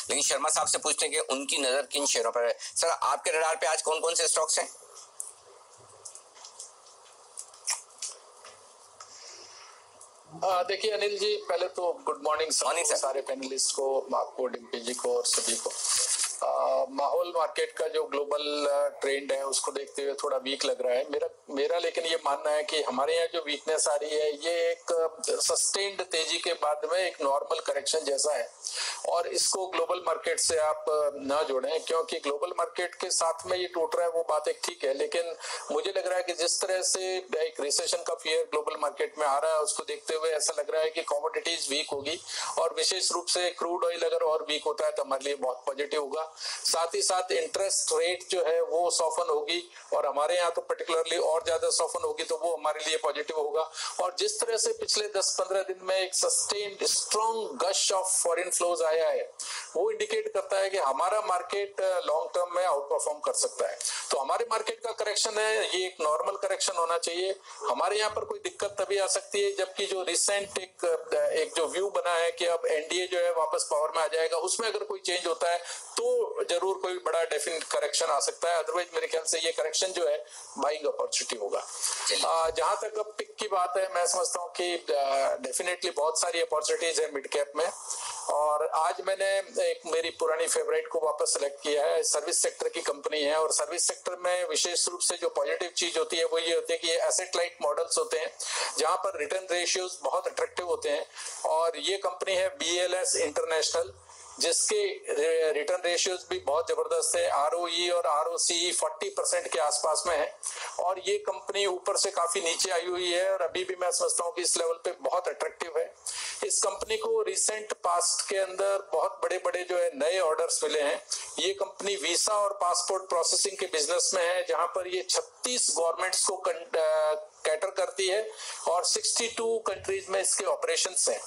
लेकिन शर्मा साहब से पूछते हैं कि उनकी नजर किन शेयरों पर है। सर, आपके रडार पे आज कौन कौन से स्टॉक्स हैं? देखिए अनिल जी, पहले तो गुड मॉर्निंग सारे पैनलिस्ट को, आपको, डिम्पी जी को और सभी को। माहौल मार्केट का जो ग्लोबल ट्रेंड है उसको देखते हुए थोड़ा वीक लग रहा है मेरा लेकिन ये मानना है कि हमारे यहाँ जो वीकनेस आ रही है ये एक सस्टेन्ड तेजी के बाद में एक नॉर्मल करेक्शन जैसा है, और इसको ग्लोबल मार्केट से आप ना जोड़ें, क्योंकि ग्लोबल मार्केट के साथ में ये टूट रहा है वो बात एक ठीक है, लेकिन मुझे लग रहा है कि जिस तरह से एक रिसेशन का फियर ग्लोबल मार्केट में आ रहा है उसको देखते हुए ऐसा लग रहा है कि कमोडिटीज वीक होगी, और विशेष रूप से क्रूड ऑयल अगर और वीक होता है तो हमारे लिए बहुत पॉजिटिव होगा। साथ ही साथ इंटरेस्ट रेट जो है वो सॉफन होगी, और हमारे यहाँ तो पर्टिकुलरली और ज्यादा सॉफन होगी, तो वो हमारे लिए पॉजिटिव होगा। और जिस तरह से पिछले 10-15 दिन में एक sustained strong gush of foreign flows आया है वो इंडिकेट करता है कि हमारा मार्केट लॉन्ग टर्म में आउट परफॉर्म कर सकता है। तो हमारे मार्केट का करेक्शन है ये एक नॉर्मल करेक्शन होना चाहिए। हमारे यहाँ पर कोई दिक्कत तभी आ सकती है जबकि जो रिसेंट एक जो व्यू बना है कि अब एनडीए जो है वापस पावर में आ जाएगा, उसमें अगर कोई चेंज होता है तो जरूर कोई बड़ा डेफिनेट करेक्शन आ सकता है। अदरवाइज मेरे ख्याल से ये करेक्शन जो है बाइंग अपॉर्चुनिटी होगा। जहां तक अब पिक की बात है, मैं समझता हूँ कि डेफिनेटली बहुत सारी अपॉर्चुनिटीज है मिड कैप में, और आज मैंने एक मेरी पुरानी फेवरेट को वापस सेलेक्ट किया है। सर्विस सेक्टर की कंपनी है, और सर्विस सेक्टर में विशेष रूप से जो पॉजिटिव चीज होती है वो ये होती है कि ये एसेट लाइट मॉडल्स होते हैं जहां पर रिटर्न रेशियोज बहुत अट्रैक्टिव होते हैं, और ये कंपनी है BLS इंटरनेशनल जिसके रिटर्न रेशियोज भी बहुत जबरदस्त है। ROE और ROCE 40% के आसपास में है, और ये कंपनी ऊपर से काफी नीचे आई हुई है और अभी भी मैं समझता हूँ कि इस लेवल पे बहुत अट्रैक्टिव है। इस कंपनी को रिसेंट पास्ट के अंदर बहुत बड़े बड़े जो है नए ऑर्डर्स मिले हैं। ये कंपनी वीसा और पासपोर्ट प्रोसेसिंग के बिजनेस में है, जहां पर ये 36 गवर्नमेंट्स को कैटर करती है और 62 कंट्रीज में इसके ऑपरेशंस हैं,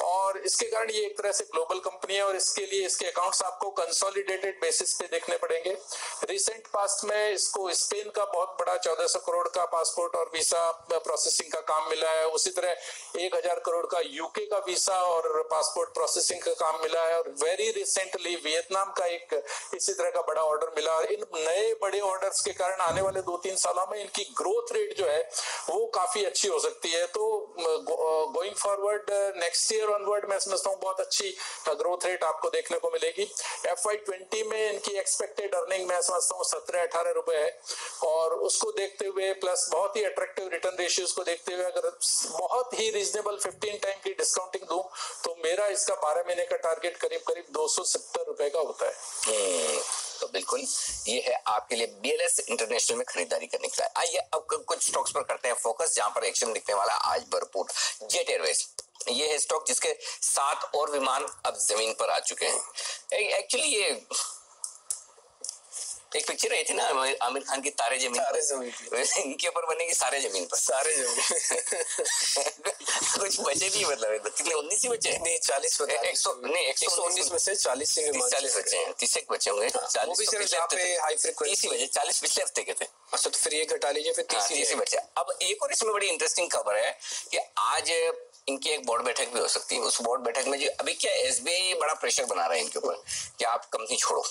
और इसके कारण ये एक तरह से ग्लोबल कंपनी है, और इसके लिए इसके अकाउंट्स आपको कंसोलिडेटेड बेसिस पे देखने पड़ेंगे। रिसेंट पास्ट में इसको स्पेन का बहुत बड़ा 1400 करोड़ का पासपोर्ट और वीसा प्रोसेसिंग का काम मिला है, उसी तरह 1000 करोड़ का यूके का वीसा और पासपोर्ट प्रोसेसिंग का काम मिला है, और वेरी रिसेंटली वियतनाम का एक इसी तरह का बड़ा ऑर्डर मिला। इन नए बड़े ऑर्डर्स के कारण आने वाले 2-3 सालों में इनकी ग्रोथ रेट जो है वो काफी अच्छी हो सकती है। तो going forward next year onward मैं समझता हूँ बहुत अच्छी ग्रोथ रेट आपको देखने को मिलेगी। FY20 में इनकी एक्सपेक्टेड अर्निंग मैं समझता हूँ 17-18 रुपए है, और उसको देखते हुए प्लस बहुत ही अट्रैक्टिव रिटर्न रेशियोज को देखते हुए अगर बहुत ही रीजनेबल 15 टाइम की डिस्काउंटिंग दूं तो मेरा इसका 12 महीने का टारगेट करीब 270 रुपए का होता है। तो बिल्कुल ये है आपके लिए BLS इंटरनेशनल में खरीदारी करने के लिए। आइए अब कुछ स्टॉक्स पर करते हैं फोकस जहां पर एक्शन दिखने वाला आज भरपूर। जेट एयरवेज ये है स्टॉक जिसके 7 और विमान अब जमीन पर आ चुके हैं। एक्चुअली ये एक पिक्चर आई थी ना आमिर खान की तारे जमीन पर, इनके ऊपर बनेगी सारे जमीन पर, सारे जमीन कुछ बचे नहीं, मतलब कितने 19 ही बचे नहीं 40 119 में से 40 बचे हैं, 30 बचे होंगे, 40 पिछले हफ्ते के थे। अच्छा, तो फिर ये घटा लीजिए, फिर 30 बचे। अब एक और इसमें बड़ी इंटरेस्टिंग खबर है कि आज इनकी एक बोर्ड बैठक भी हो सकती है। उस बोर्ड बैठक में जो अभी क्या SBI बड़ा प्रेशर बना रहा है इनके ऊपर कि आप कंपनी छोड़ो,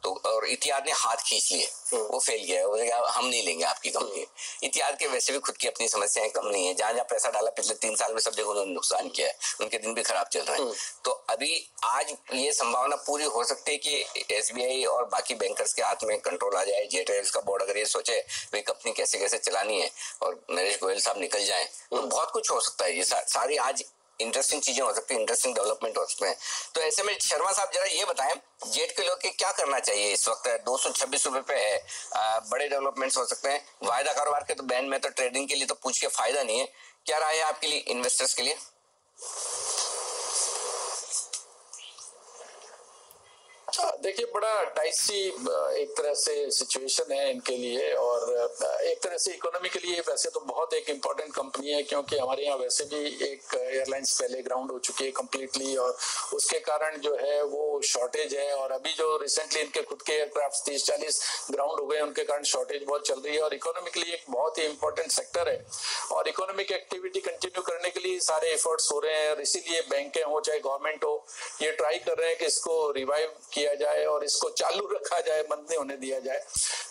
तो और इतिहाद ने हाथ खींच लिए, वो फेल गया, हम नहीं लेंगे आपकी कंपनी। इतिहाद के वैसे भी खुद की अपनी समस्याएं कम नहीं है, जहां जहां पैसा डाला पिछले 3 साल में सब जगह उन्होंने नुकसान किया है, उनके दिन भी खराब चल रहे हैं। तो अभी आज ये संभावना पूरी हो सकती है कि SBI और बाकी बैंकर्स के हाथ में कंट्रोल आ जाए। जेट एयरवेज का बोर्ड अगर ये सोचे भाई कंपनी कैसे कैसे चलानी है और नरेश गोयल साहब निकल जाए तो बहुत कुछ हो सकता है। ये सारी आज इंटरेस्टिंग चीजें हो सकती है, इंटरेस्टिंग डेवलपमेंट हो सकते हैं। तो ऐसे में शर्मा साहब जरा ये बताएं जेट के लोग के क्या करना चाहिए इस वक्त? 226 रुपए पे है, बड़े डेवलपमेंट्स हो सकते हैं। वायदा कारोबार के तो बैंड में तो ट्रेडिंग के लिए तो पूछ के फायदा नहीं है। क्या राय है आपके लिए इन्वेस्टर्स के लिए? देखिए बड़ा डाइसी एक तरह से सिचुएशन है इनके लिए, और एक तरह से इकोनॉमी के लिए वैसे तो बहुत एक इम्पोर्टेंट कंपनी है, क्योंकि हमारे यहाँ वैसे भी एक एयरलाइंस पहले ग्राउंड हो चुकी है कम्प्लीटली, और उसके कारण जो है वो शॉर्टेज है। और अभी जो रिसेंटली इनके खुद के एयरक्राफ्ट 30-40 ग्राउंड हो गए, उनके कारण शॉर्टेज बहुत चल रही है, और इकोनॉमिकली एक बहुत ही इंपॉर्टेंट सेक्टर है, और इकोनॉमिक एक्टिविटी कंटिन्यू करने के लिए सारे एफर्ट्स हो रहे हैं। और इसीलिए बैंकें हो चाहे गवर्नमेंट हो, ये ट्राई कर रहे हैं कि इसको रिवाइव किया जाए और इसको चालू रखा जाए, बंद नहीं होने दिया जाए।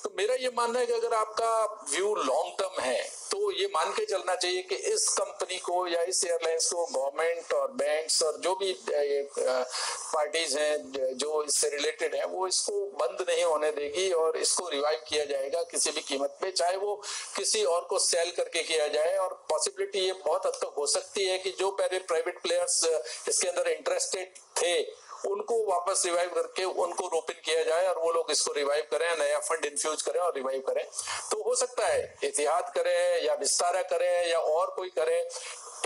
तो मेरा ये मानना है कि अगर आपका व्यू लॉन्ग टर्म है तो ये मान के चलना चाहिए कि इस कंपनी को या इस एयरलाइंस को गवर्नमेंट और बैंक्स और जो भी पार्टीज हैं जो इससे रिलेटेड है, वो इसको बंद नहीं होने देगी, और इसको रिवाइव किया जाएगा किसी भी कीमत पे, चाहे वो किसी और को सेल करके किया जाए। और पॉसिबिलिटी ये बहुत हद तक हो सकती है कि जो पहले प्राइवेट प्लेयर्स इसके अंदर इंटरेस्टेड थे उनको वापस रिवाइव करके उनको रोप इन किया जाए, और वो लोग इसको रिवाइव करें, नया फंड इन्फ्यूज करें और रिवाइव करें। तो हो सकता है एतिहाद करें या विस्तारा करें या और कोई करे।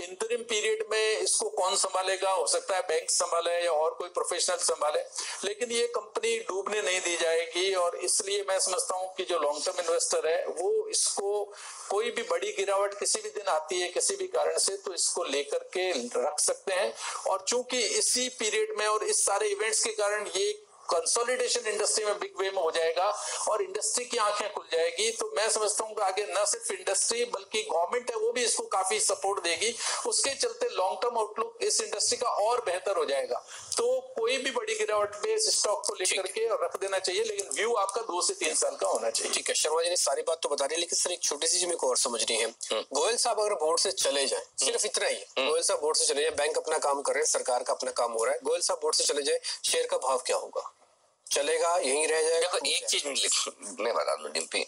इंटरिम पीरियड में इसको कौन संभालेगा, हो सकता है बैंक संभाले या और कोई प्रोफेशनल संभाले, लेकिन ये कंपनी डूबने नहीं दी जाएगी। और इसलिए मैं समझता हूँ कि जो लॉन्ग टर्म इन्वेस्टर है वो इसको, कोई भी बड़ी गिरावट किसी भी दिन आती है किसी भी कारण से, तो इसको लेकर के रख सकते हैं। और चूंकि इसी पीरियड में और इस सारे इवेंट्स के कारण ये कंसोलिडेशन इंडस्ट्री में बिग वे में हो जाएगा और इंडस्ट्री की आंखें खुल जाएगी, तो मैं समझता हूँ कि आगे न सिर्फ इंडस्ट्री बल्कि गवर्नमेंट है वो भी इसको काफी सपोर्ट देगी। उसके चलते लॉन्ग टर्म आउटलुक इस इंडस्ट्री का और बेहतर हो जाएगा। तो कोई भी बड़ी गिरावट पे इस स्टॉक को लेकर के रख देना चाहिए, लेकिन व्यू आपका 2 से 3 साल का होना चाहिए। ठीक है, शर्मा जी ने सारी बात तो बता दी, लेकिन सर एक छोटी सी मेरे को और समझनी है। गोयल साहब अगर बोर्ड से चले जाए, सिर्फ इतना ही, गोयल साहब बोर्ड से चले जाए, बैंक अपना काम कर रहे हैं, सरकार का अपना काम हो रहा है, गोयल साहब बोर्ड से चले जाए, शेयर का भाव क्या होगा? चलेगा, यहीं रह जाएगा? देखो एक चीज मैं बता दूं डिम्पी,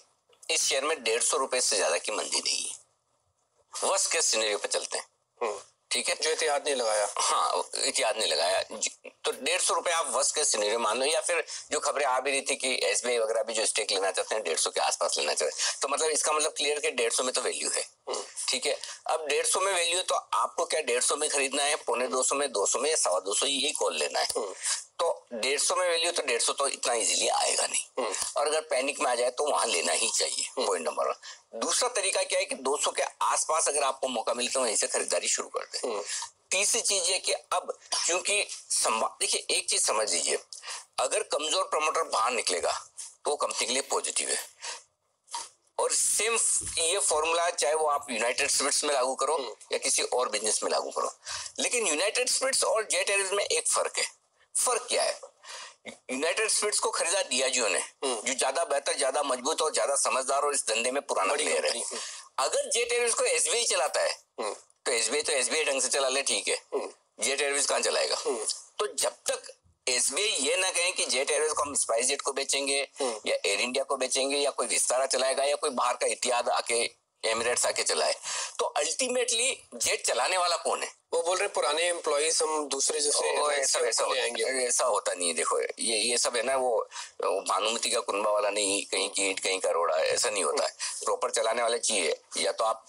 इस शेयर में 150 रुपए से ज्यादा की मंदी नहीं है। वर्स्ट केस सिनेरियो पे चलते हैं, ठीक है, जो एहतियात नहीं लगाया। हाँ, एहतियात नहीं लगाया तो 150 रुपए आप वर्स्ट केस सिनेरियो मान लो, या फिर जो खबरें आ भी रही थी कि SBI वगैरह भी जो स्टेक लेना चाहते हैं 150 के आसपास लेना चाहते हैं, तो मतलब इसका मतलब क्लियर कि 150 में तो वैल्यू है। ठीक है, अब 150 में वैल्यू है तो आपको क्या 150 में खरीदना है, 250 में, 200 में या 225, यही कॉल लेना है। तो 150 में वैल्यू तो 150 तो इतना इजीली आएगा नहीं, और अगर पैनिक में आ जाए तो वहां लेना ही चाहिए, पॉइंट नंबर 1। दूसरा तरीका क्या है कि 200 के आसपास अगर आपको मौका मिले तो वहीं से खरीदारी शुरू कर दे। तीसरी चीज है कि अब क्योंकि देखिए एक चीज समझ लीजिए, अगर कमजोर प्रमोटर बाहर निकलेगा तो वो कंपनी के लिए पॉजिटिव है, और सेम ये फॉर्मूला चाहे वो आप यूनाइटेड स्पिरिट्स में लागू करो या किसी और बिजनेस में लागू करो। लेकिन यूनाइटेड स्पिरिट्स और जेट एयरवेज में एक फर्क है। फर्क क्या है? यूनाइटेड स्पिरिट्स को खरीदा डियाजियो ने, जो ज्यादा बेहतर, ज्यादा मजबूत और ज्यादा समझदार और इस धंधे में पुराना प्लेयर है। अगर जेट एयरवेज को SBI चलाता है तो SBI ढंग से चला ले, ठीक है, जेट एयरवेज कहाँ चलाएगा? तो जब तक SBI ये ना कहें कि जेट एयरवेज को हम स्पाइस जेट को बेचेंगे या एयर इंडिया को बेचेंगे या कोई विस्तारा चलाएगा या कोई बाहर का इतिहाद आके एमिरेट्स आके चलाए, तो अल्टीमेटली जेट चलाने वाला कौन है? वो बोल रहे पुराने एम्प्लॉइज हम दूसरे जैसे ऐसा होता नहीं है। देखो ये सब है ना, वो भानुमति का कुनबा वाला नहीं, कहीं की ईंट कहीं का रोड़ा, ऐसा नहीं होता है। प्रॉपर चलाने वाले चाहिए, या तो आप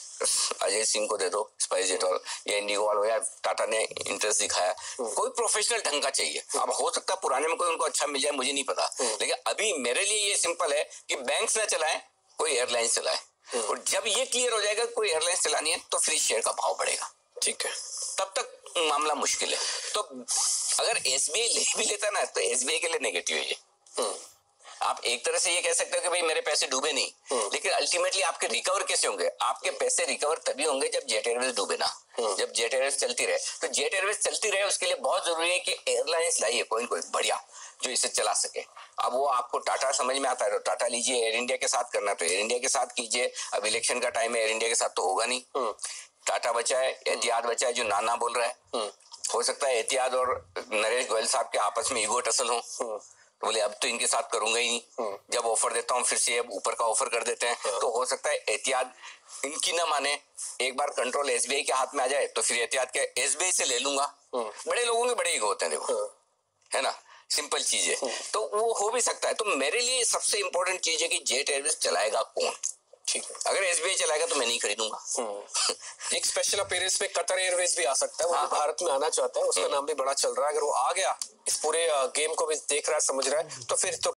अजय सिंह को दे दो स्पाइस जेट, और या इंडिगो वालों, या टाटा ने इंटरेस्ट दिखाया, कोई प्रोफेशनल ढंग का चाहिए। अब हो सकता है पुराने में कोई उनको अच्छा मिल जाए, मुझे नहीं पता, लेकिन अभी मेरे लिए ये सिंपल है कि बैंक्स ना चलाए, कोई एयरलाइंस चलाए, और जब ये क्लियर हो जाएगा कोई एयरलाइंस चलानी है तो फिर शेयर का भाव बढ़ेगा। ठीक है, तब तक मामला मुश्किल है। तो अगर SBI ले भी लेता ना तो SBI के लिए नेगेटिव है ये। आप एक तरह से ये कह सकते हो कि भाई मेरे पैसे डूबे नहीं, लेकिन अल्टीमेटली आपके रिकवर कैसे होंगे? आपके पैसे रिकवर तभी होंगे जब जेट एयरवेज डूबे ना, जब जेट एयरवेज चलती रहे। तो जेट एयरवेज चलती रहे उसके लिए बहुत जरूरी है कि एयरलाइंस लाइए कोई बढ़िया जो इसे चला सके। अब वो आपको टाटा समझ में आता है तो टाटा लीजिए, एयर इंडिया के साथ करना तो एयर इंडिया के साथ कीजिए। अब इलेक्शन का टाइम है, एयर इंडिया के साथ तो होगा नहीं। टाटा बचा है, एहतियात बचा है जो नाना बोल रहा है। हो सकता है एहतियात और नरेश गोयल साहब के आपस में ईगो टसल हो, तो बोले अब तो इनके साथ करूंगा ही नहीं, जब ऑफर देता हूँ फिर से अब ऊपर का ऑफर कर देते हैं। तो हो सकता है एहतियात इनकी ना माने, एक बार कंट्रोल SBI के हाथ में आ जाए तो फिर एहतियात के SBI से ले लूंगा। बड़े लोगों के बड़े ईगो होते हैं, देखो, है ना, सिंपल चीज है। तो वो हो भी सकता है। तो मेरे लिए सबसे इंपॉर्टेंट चीज है कि जेट एयरवेज चलाएगा कौन। ठीक है। अगर एसबीआई चलाएगा तो मैं नहीं खरीदूंगा। एक स्पेशल अपीयरेंस में कतर एयरवेज भी आ सकता है, वो भारत में आना चाहता है, उसका नाम भी बड़ा चल रहा है। अगर वो आ गया, इस पूरे गेम को भी देख रहा है, समझ रहा है, तो फिर तो